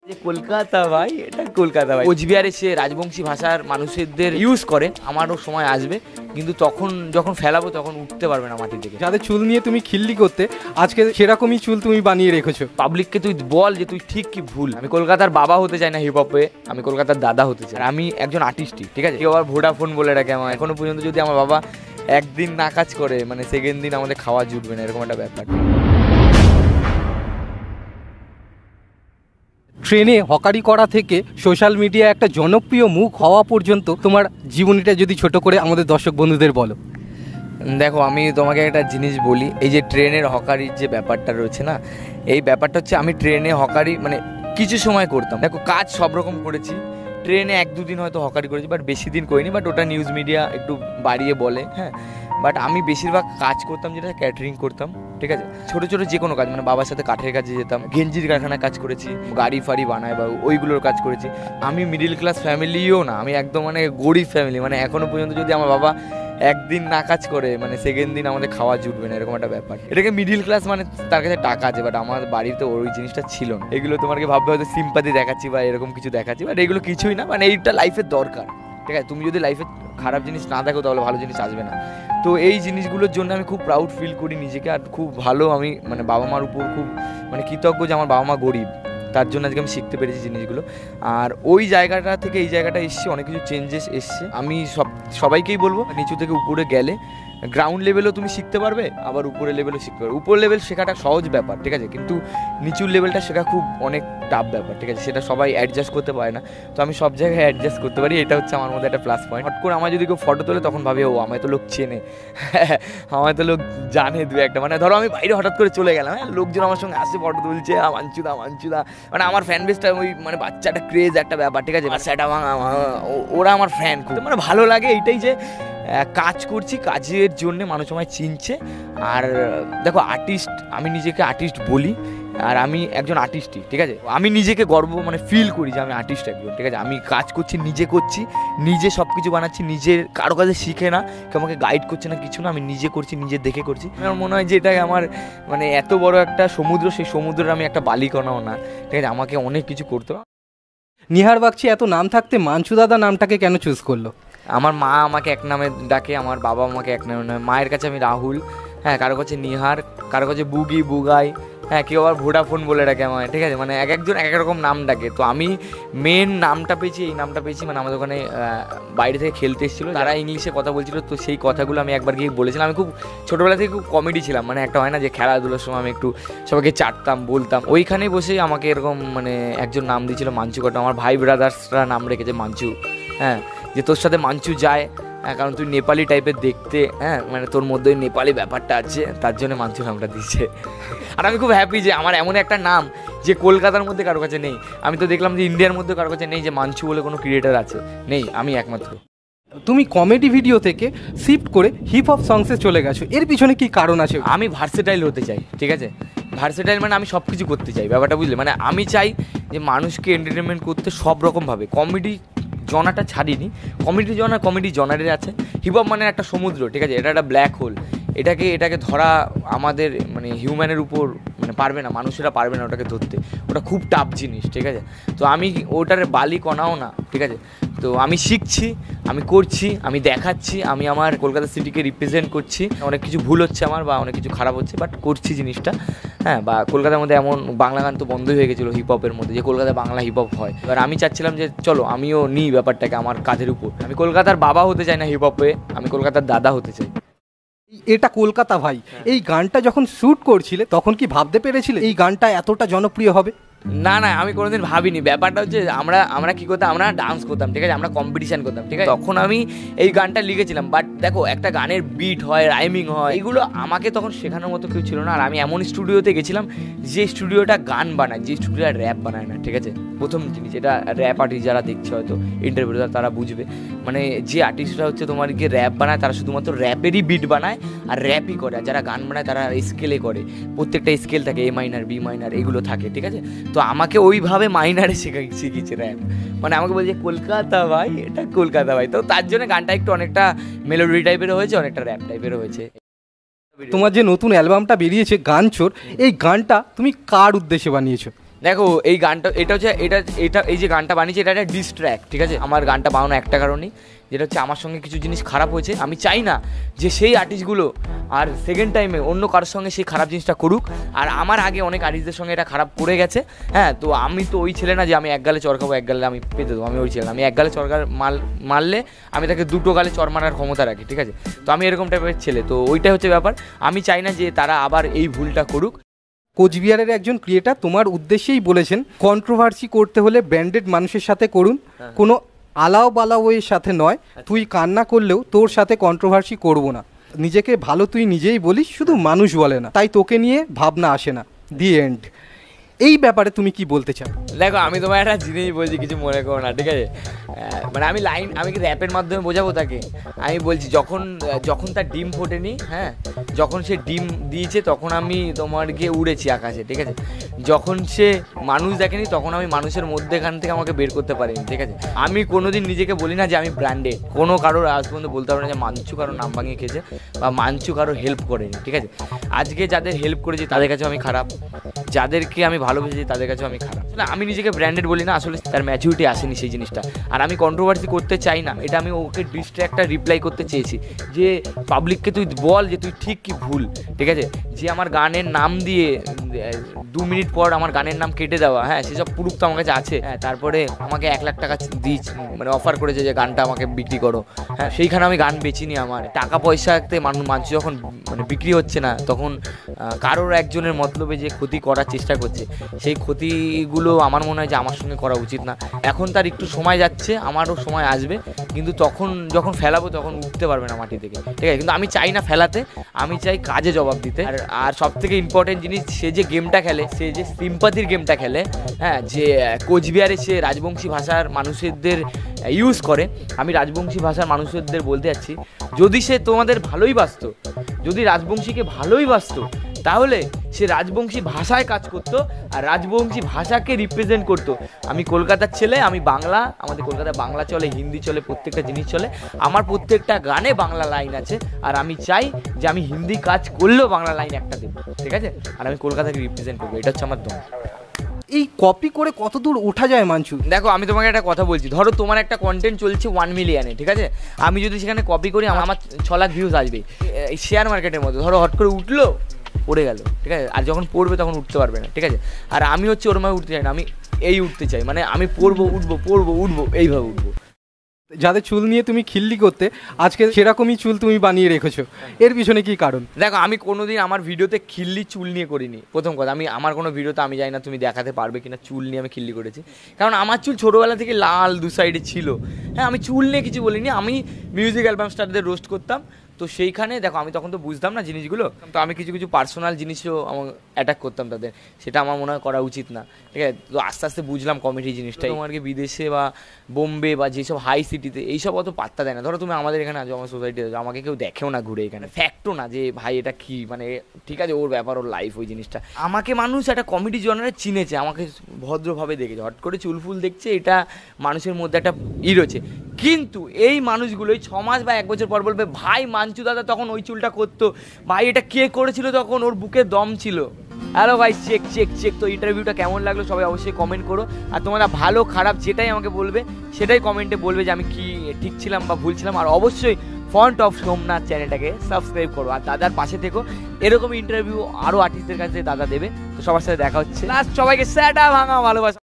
কলকাতা ভাই, এটা কলকাতা ভাই। কোচবিহারে সে রাজবংশী ভাষার মানুষদের ইউজ করে, আমারও সময় আসবে, কিন্তু তখন যখন ফেলাবো তখন উঠতে পারবে না মাটি থেকে। যাদের চুল নিয়ে তুমি খিল্লি করতে, আজকে সেরকমই চুল তুমি বানিয়ে রেখেছো। পাবলিককে তুই বল যে তুই ঠিক কি ভুল। আমি কলকাতার বাবা হতে চাই না হিপ হপে, আমি কলকাতার দাদা হতে চাই। আর আমি একজন আর্টিস্টই, ঠিক আছে। কেউ আবার ভোডাফোন বলে রাখে আমার, এখনো পর্যন্ত যদি আমার বাবা একদিন না কাজ করে মানে সেকেন্ড দিন আমাদের খাওয়া জুটবে না, এরকম একটা ব্যাপার। ট্রেনে হকারি করা থেকে সোশ্যাল মিডিয়া একটা জনপ্রিয় মুখ হওয়া পর্যন্ত তোমার জীবনীটা যদি ছোট করে আমাদের দর্শক বন্ধুদের বলো। দেখো, আমি তোমাকে একটা জিনিস বলি, এই যে ট্রেনের হকারির যে ব্যাপারটা রয়েছে না, এই ব্যাপারটা হচ্ছে আমি ট্রেনে হকারি মানে কিছু সময় করতাম। দেখো, কাজ সব রকম করেছি, ট্রেনে 1-2 দিন হয়তো হকারি করেছি, বাট বেশি দিন করিনি, বাট ওটা নিউজ মিডিয়া একটু বাড়িয়ে বলে, হ্যাঁ। বাট আমি বেশিরভাগ কাজ করতাম যেটা ক্যাটারিং করতাম, ঠিক আছে। ছোটো ছোটো যে কোনো কাজ, মানে বাবার সাথে কাঠের কাজে যেতাম, গেঞ্জির কারখানায় কাজ করেছি, গাড়ি ফাড়ি বানায় বা ওইগুলোর কাজ করেছি। আমি মিডিল ক্লাস ফ্যামিলিও না, আমি একদম মানে গরিব ফ্যামিলি, মানে এখনও পর্যন্ত যদি আমার বাবা একদিন না কাজ করে মানে সেকেন্ড দিন আমাদের খাওয়া জুটবে না, এরকম একটা ব্যাপার। এটাকে মিডিল ক্লাস মানে তার কাছে টাকা আছে, বাট আমার বাড়িতে ওই জিনিসটা ছিল না। এগুলো তোমাকে ভাববে হয়তো সিম্পাথি দেখাচ্ছি বা এরকম কিছু দেখাচ্ছি, বাট এগুলো কিছুই না, মানে এইটা লাইফের দরকার, ঠিক আছে। তুমি যদি লাইফে খারাপ জিনিস না দেখো তাহলে ভালো জিনিস আসবে না। তো এই জিনিসগুলোর জন্য আমি খুব প্রাউড ফিল করি নিজেকে, আর খুব ভালো আমি মানে বাবা মার উপর খুব মানে কৃতজ্ঞ যে আমার বাবা মা গরিব, তার জন্য আজকে আমি শিখতে পেরেছি জিনিসগুলো। আর ওই জায়গাটা থেকে এই জায়গাটা এসছে, অনেক কিছু চেঞ্জেস এসছে। আমি সবাইকেই বলবো, নিচু থেকে উপরে গেলে গ্রাউন্ড লেভেলেও তুমি শিখতে পারবে, আবার উপরের লেভেলও শিখতে পারবে। উপর লেভেল শেখাটা সহজ ব্যাপার, ঠিক আছে, কিন্তু নিচুর লেভেলটা শেখা খুব অনেক টাফ ব্যাপার, ঠিক আছে। সেটা সবাই অ্যাডজাস্ট করতে পারে না, তো আমি সব জায়গায় অ্যাডজাস্ট করতে পারি, এটা হচ্ছে আমার মধ্যে একটা প্লাস পয়েন্ট। হট করে আমার যদি কেউ ফটো তোলে তখন ভাবে ও আমায় তো লোক চেনে, আমায় তো লোক জানে দু একটা, মানে ধরো আমি বাইরে হঠাৎ করে চলে গেলাম, হ্যাঁ, লোকজন আমার সঙ্গে আসছে, ফটো তুলছে, মানচুদা মানচুদা, মানে আমার ফ্যান বেসটা ওই মানে বাচ্চাটা ক্রেজ একটা ব্যাপার, ঠিক আছে। বাচ্চাটা ওরা আমার ফ্যান খুব, মানে ভালো লাগে এইটাই যে কাজ করছি, কাজের জন্য মানুষ আমায় চিনছে। আর দেখো, আর্টিস্ট, আমি নিজেকে আর্টিস্ট বলি, আর আমি একজন আর্টিস্টই, ঠিক আছে। আমি নিজেকে গর্ব মানে ফিল করি যে আমি আর্টিস্ট একজন, ঠিক আছে। আমি কাজ করছি, নিজে করছি, নিজে সব কিছু বানাচ্ছি, নিজের কারো কাছে শিখে না, কেউ আমাকে গাইড করছে না, কিছু না, আমি নিজে করছি, নিজে দেখে করছি। আমার মনে হয় যে এটা আমার মানে এত বড় একটা সমুদ্র, সেই সমুদ্রের আমি একটা বালিকণাও না, ঠিক আছে। আমাকে অনেক কিছু করতে হবে। নিহার বাগচি এত নাম থাকতে মাঞ্চু দাদা নামটাকে কেন চুজ করলো? আমার মা আমাকে এক নামে ডাকে, আমার বাবা আমাকে এক নামে ডাকে। মায়ের কাছে আমি রাহুল, হ্যাঁ, কারো কাছে নিহার, কারো কাছে বুগি বুগাই, হ্যাঁ, কেউ আবার ভোডাফোন বলে ডাকে আমায়, ঠিক আছে। মানে এক একজন এক এক রকম নাম ডাকে। তো আমি মেন নামটা পেয়েছি, এই নামটা পেয়েছি মানে আমাদের ওখানে বাইরে থেকে খেলতে এসেছিলো, তারা ইংলিশে কথা বলছিল, তো সেই কথাগুলো আমি একবার গিয়ে বলেছিলাম। আমি খুব ছোটোবেলা থেকে খুব কমেডি ছিলাম, মানে একটা হয় না যে খেলাধুলোর সময় আমি একটু সবাইকে চাটতাম, বলতাম, ওইখানেই বসেই আমাকে এরকম মানে একজন নাম দিয়েছিল মাঞ্চু কটা। আমার ভাই ব্রাদার্সরা নাম রেখেছে মাঞ্চু, হ্যাঁ, যে তোর সাথে মাঞ্চু যায়, হ্যাঁ, কারণ তুই নেপালি টাইপের দেখতে, হ্যাঁ, মানে তোর মধ্যে ওই নেপালি ব্যাপারটা আছে, তার জন্য মাঞ্চু নামটা দিচ্ছে। আর আমি খুব হ্যাপি যে আমার এমন একটা নাম যে কলকাতার মধ্যে কারো কাছে নেই। আমি তো দেখলাম যে ইন্ডিয়ার মধ্যে কারো কাছে নেই যে মাঞ্চু বলে কোনো ক্রিয়েটার আছে, নেই, আমি একমাত্র। তুমি কমেডি ভিডিও থেকে শিফট করে হিপ হপ সংসে চলে গেছো, এর পিছনে কি কারণ আছে? আমি ভার্সেটাইল হতে চাই, ঠিক আছে। ভার্সেটাইল মানে আমি সব কিছু করতে চাই, ব্যাপারটা বুঝলে। মানে আমি চাই যে মানুষকে এন্টারটেনমেন্ট করতে সব রকমভাবে। কমেডি জনাটা ছাড়িনি, কমেডি জনারের আছে। হিপহপ মানে একটা সমুদ্র, ঠিক আছে, এটা একটা ব্ল্যাক হোল। এটাকে ধরা আমাদের মানে হিউম্যানের উপর মানে পারবে না, মানুষেরা পারবে না ওটাকে ধরতে, ওটা খুব টাফ জিনিস, ঠিক আছে। তো আমি ওটার বালি কণাও না, ঠিক আছে। তো আমি শিখছি, আমি করছি, আমি দেখাচ্ছি, আমি আমার কলকাতা সিটিকে রিপ্রেজেন্ট করছি। অনেক কিছু ভুল হচ্ছে আমার বা অনেক কিছু খারাপ হচ্ছে, বাট করছি জিনিসটা, হ্যাঁ। বা কলকাতার মধ্যে এমন বাংলা গান তো বন্ধই হয়ে গেছিলো হিপহপের মধ্যে, যে কলকাতায় বাংলা হিপহপ হয়। এবার আমি চাচ্ছিলাম যে চলো আমিও নিই ব্যাপারটাকে আমার কাজের উপর। আমি কলকাতার বাবা হতে চাই না হিপহপে, আমি কলকাতার দাদা হতে চাই। এটা কলকাতা ভাই, এই গানটা যখন শ্যুট করছিলে তখন কি ভাবতে পেরেছিলে এই গানটা এতটা জনপ্রিয় হবে? না, আমি কোনোদিন ভাবিনি। ব্যাপারটা হচ্ছে আমরা কী করতাম, আমরা ডান্স করতাম, ঠিক আছে, আমরা কম্পিটিশান করতাম, ঠিক আছে। তখন আমি এই গানটা লিখেছিলাম, বাট দেখো একটা গানের বিট হয়, রাইমিং হয়, এগুলো আমাকে তখন শেখানোর মতো কেউ ছিল না। আর আমি এমন স্টুডিওতে গেছিলাম যে স্টুডিওটা গান বানায়, যে স্টুডিওটা র্যাপ বানায় না, ঠিক আছে। প্রথম জিনিস, এটা র্যাপ আর্টিস্ট যারা দেখছে হয়তো ইন্টারভিউ তারা বুঝবে, মানে যে আর্টিস্টরা হচ্ছে তোমাকে র্যাপ বানায় তারা শুধুমাত্র র্যাপেরই বিট বানায় আর র্যাপই করে। আর যারা গান বানায় তারা স্কেলে করে, প্রত্যেকটা স্কেল থাকে, এ মাইনার, বি মাইনার, এগুলো থাকে, ঠিক আছে। তো আমাকে ওইভাবে মাইনারে শিখিয়েছে র্যাপ, মানে আমাকে বলছে কলকাতা ভাই, এটা কলকাতা ভাই। তো তার জন্য গানটা একটু অনেকটা মেলোডি টাইপেরও হয়েছে, অনেকটা র্যাপ টাইপেরও হয়েছে। তোমার যে নতুন অ্যালবামটা বেরিয়েছে গান চোর, এই গানটা তুমি কার উদ্দেশ্যে বানিয়েছো? দেখো এই গানটা এটা হচ্ছে এটা এই যে গানটা বানিয়েছে এটা একটা ডিস্ট্র্যাক, ঠিক আছে। আমার গানটা বানানো একটা কারণেই, যেটা হচ্ছে আমার সঙ্গে কিছু জিনিস খারাপ হয়েছে, আমি চাই না যে সেই আর্টিস্টগুলো আর সেকেন্ড টাইমে অন্য কারোর সঙ্গে সেই খারাপ জিনিসটা করুক। আর আমার আগে অনেক আর্টিস্টদের সঙ্গে এটা খারাপ করে গেছে, হ্যাঁ। তো আমি তো ওই ছেলে না যে আমি এক গালে চর খাবো এক গালে আমি পেতে দেবো, আমি ওই ছেলে না। আমি এক গালে চর মারলে আমি তাকে দুটো গালে চর মারার ক্ষমতা রাখি, ঠিক আছে। তো আমি এরকম টাইপের ছেলে, তো ওইটাই হচ্ছে ব্যাপার। আমি চাই না যে তারা আবার এই ভুলটা করুক। কোচবিহারের একজন ক্রিয়েটার তোমার উদ্দেশ্যেই বলেছেন কন্ট্রোভার্সি করতে হলে ব্র্যান্ডেড মানুষের সাথে করুন, কোনো আলাও বালাওয়ের সাথে নয়। তুই কান্না করলেও তোর সাথে কন্ট্রোভার্সি করব না। নিজেকে ভালো তুই নিজেই বলিস, শুধু মানুষ বলে না, তাই তোকে নিয়ে ভাবনা আসে না। The end. এই ব্যাপারে তুমি কি বলতে চাও? দেখো আমি তোমার একটা জিনিস বলছি, কিছু মনে করো না, ঠিক আছে। মানে আমি কি র্যাপের মাধ্যমে বোঝাবো তাকে? আমি বলছি যখন তার ডিম ফোটেনি, হ্যাঁ, যখন সে ডিম দিয়েছে তখন আমি তোমার গিয়ে উড়েছি আকাশে, ঠিক আছে। যখন সে মানুষ দেখেনি তখন আমি মানুষের মধ্যেখান থেকে আমাকে বের করতে পারিনি, ঠিক আছে। আমি কোনোদিন নিজেকে বলি না যে আমি ব্র্যান্ডেড। কোনো কারোর আজ পর্যন্ত বলতে পারবো না যে মাঞ্চু কারোর নাম ভাঙিয়ে খেয়েছে বা মাঞ্চু কারোর হেল্প করেনি, ঠিক আছে। আজকে যাদের হেল্প করেছি তাদের কাছেও আমি খারাপ, যাদেরকে আমি ভালোবেসেছি তাদের কাছেও আমি খারাপ। না, আমি নিজেকে ব্র্যান্ডেড বলি না, আসলে তার ম্যাচুরিটি আসেনি সেই জিনিসটা। আর আমি কন্ট্রোভার্সি করতে চাই না, এটা আমি ওকে ডিস্ট্র্যাক্টটা রিপ্লাই করতে চেয়েছি যে পাবলিককে তুই বল যে তুই ঠিক কি ভুল, ঠিক আছে। যে আমার গানের নাম দিয়ে 2 মিনিট পর আমার গানের নাম কেটে দেওয়া, হ্যাঁ, সেসব প্রুফ তো আমার কাছে আছে, হ্যাঁ। তারপরে আমাকে 1 লাখ টাকা দিয়েছে, মানে অফার করেছে যে গানটা আমাকে বিক্রি করো, হ্যাঁ। সেইখানে আমি গান বেচিনি। আমার টাকা পয়সাতে মানুষ যখন মানে বিক্রি হচ্ছে না, তখন কারোর একজনের মতলবে যে ক্ষতি করার চেষ্টা করছে, সেই ক্ষতিগুলো আমার মনে হয় যে আমার সঙ্গে করা উচিত না। এখন তার একটু সময় যাচ্ছে, আমারও সময় আসবে, কিন্তু তখন যখন ফেলাবো তখন উঠতে পারবে না মাটি থেকে, ঠিক আছে। কিন্তু আমি চাই না ফেলাতে, আমি চাই কাজে জবাব দিতে। আর সব থেকে ইম্পর্টেন্ট জিনিস, সে যে গেমটা খেলে, সে যে সিম্পাথির গেমটা খেলে, হ্যাঁ, যে কোচবিহারে সে রাজবংশী ভাষার মানুষদের ইউজ করে। আমি রাজবংশী ভাষার মানুষদের বলতে যাচ্ছি, যদি সে তোমাদের ভালোই বাসতো, যদি রাজবংশীকে ভালোই বাসতো, তাহলে সে রাজবংশী ভাষায় কাজ করতো আর রাজবংশী ভাষাকে রিপ্রেজেন্ট করতো। আমি কলকাতার ছেলে, আমি বাংলা, আমাদের কলকাতায় বাংলা চলে, হিন্দি চলে, প্রত্যেকটা জিনিস চলে। আমার প্রত্যেকটা গানে বাংলা লাইন আছে, আর আমি চাই যে আমি হিন্দি কাজ করলেও বাংলা লাইন একটা দেবো, ঠিক আছে। আর আমি কলকাতাকে রিপ্রেজেন্ট করবো, এটা হচ্ছে আমার দম। এই কপি করে কত দূর ওঠা যায় মাঞ্চু? দেখো আমি তোমাকে একটা কথা বলছি, ধরো তোমার একটা কন্টেন্ট চলছে 1 মিলিয়নে, ঠিক আছে। আমি যদি সেখানে কপি করি আমার 6 লাখ ভিউজ আসবে। এই শেয়ার মার্কেটের মতো, ধরো হট করে উঠলো, পড়ে গেল, ঠিক আছে। আর যখন পড়বে তখন উঠতে পারবে না, ঠিক আছে। আর আমি হচ্ছে ওর মায় উঠতে চাই না, আমি এই উঠতে চাই, মানে আমি পড়বো উঠবো এইভাবে উঠবো। যাদের চুল নিয়ে তুমি খিল্লি করতে, আজকে সেরকমই চুল তুমি বানিয়ে রেখেছো, এর পিছনে কি কারণ? দেখো আমি কোনোদিন আমার ভিডিওতে খিল্লি চুল নিয়ে করিনি। প্রথম কথা, আমি আমার কোনো ভিডিওতে আমি জানি না তুমি দেখাতে পারবে কিনা চুল নিয়ে আমি খিল্লি করেছি, কারণ আমার চুল ছোটোবেলা থেকে লাল 2 সাইডে ছিল, হ্যাঁ। আমি চুল নিয়ে কিছু বলিনি, আমি মিউজিক অ্যালবাম স্টারদের রোস্ট করতাম, তো সেইখানে দেখো আমি তখন তো বুঝতাম না জিনিসগুলো, তো আমি কিছু পার্সোনাল জিনিসও আমার অ্যাটাক করতাম তাদের, সেটা আমার মনে হয় করা উচিত না, ঠিক আছে। তো আস্তে আস্তে বুঝলাম কমেডি জিনিসটা। তোমার কি বিদেশে বা বোম্বে বা যেসব হাই সিটিতে এইসব অত পাত্তা দেয় না। ধরো তুমি আমাদের এখানে আছো, আমার সোসাইটিতে আছো, আমাকে কেউ দেখেও না ঘুরে, এখানে ফ্যাক্টও না যে ভাই এটা কি, মানে ঠিক আছে ওর ব্যাপার, ওর লাইফ, ওই জিনিসটা। আমাকে মানুষ একটা কমেডি জনারে চিনেছে, আমাকে ভদ্রভাবে দেখেছে, হট করে চুলফুল দেখছে, এটা মানুষের মধ্যে একটা রয়েছে। কিন্তু এই মানুষগুলোই 6 মাস বা 1 বছর পর বলবে ভাই মাঞ্চু দাদা তখন ওই চুলটা করতো, ভাই এটা কে করেছিল তখন, ওর বুকে দম ছিল। হ্যালো ভাই, চেক। তো ইন্টারভিউটা কেমন লাগলো সবাই অবশ্যই কমেন্ট করো। আর তোমরা ভালো খারাপ যেটাই আমাকে বলবে সেটাই কমেন্টে বলবে যে আমি কি ঠিক ছিলাম বা ভুল ছিলাম। আর অবশ্যই ফন্ট অফ সোমনাথ চ্যানেলটাকে সাবস্ক্রাইব করো, আর দাদার পাশে থেকো, এরকম ইন্টারভিউ আরও আর্টিস্টদের কাছে দাদা দেবে। তো সবার সাথে দেখা হচ্ছে, লাস্ট সবাইকে স্যাটা ভাঙা ভালোবাসা।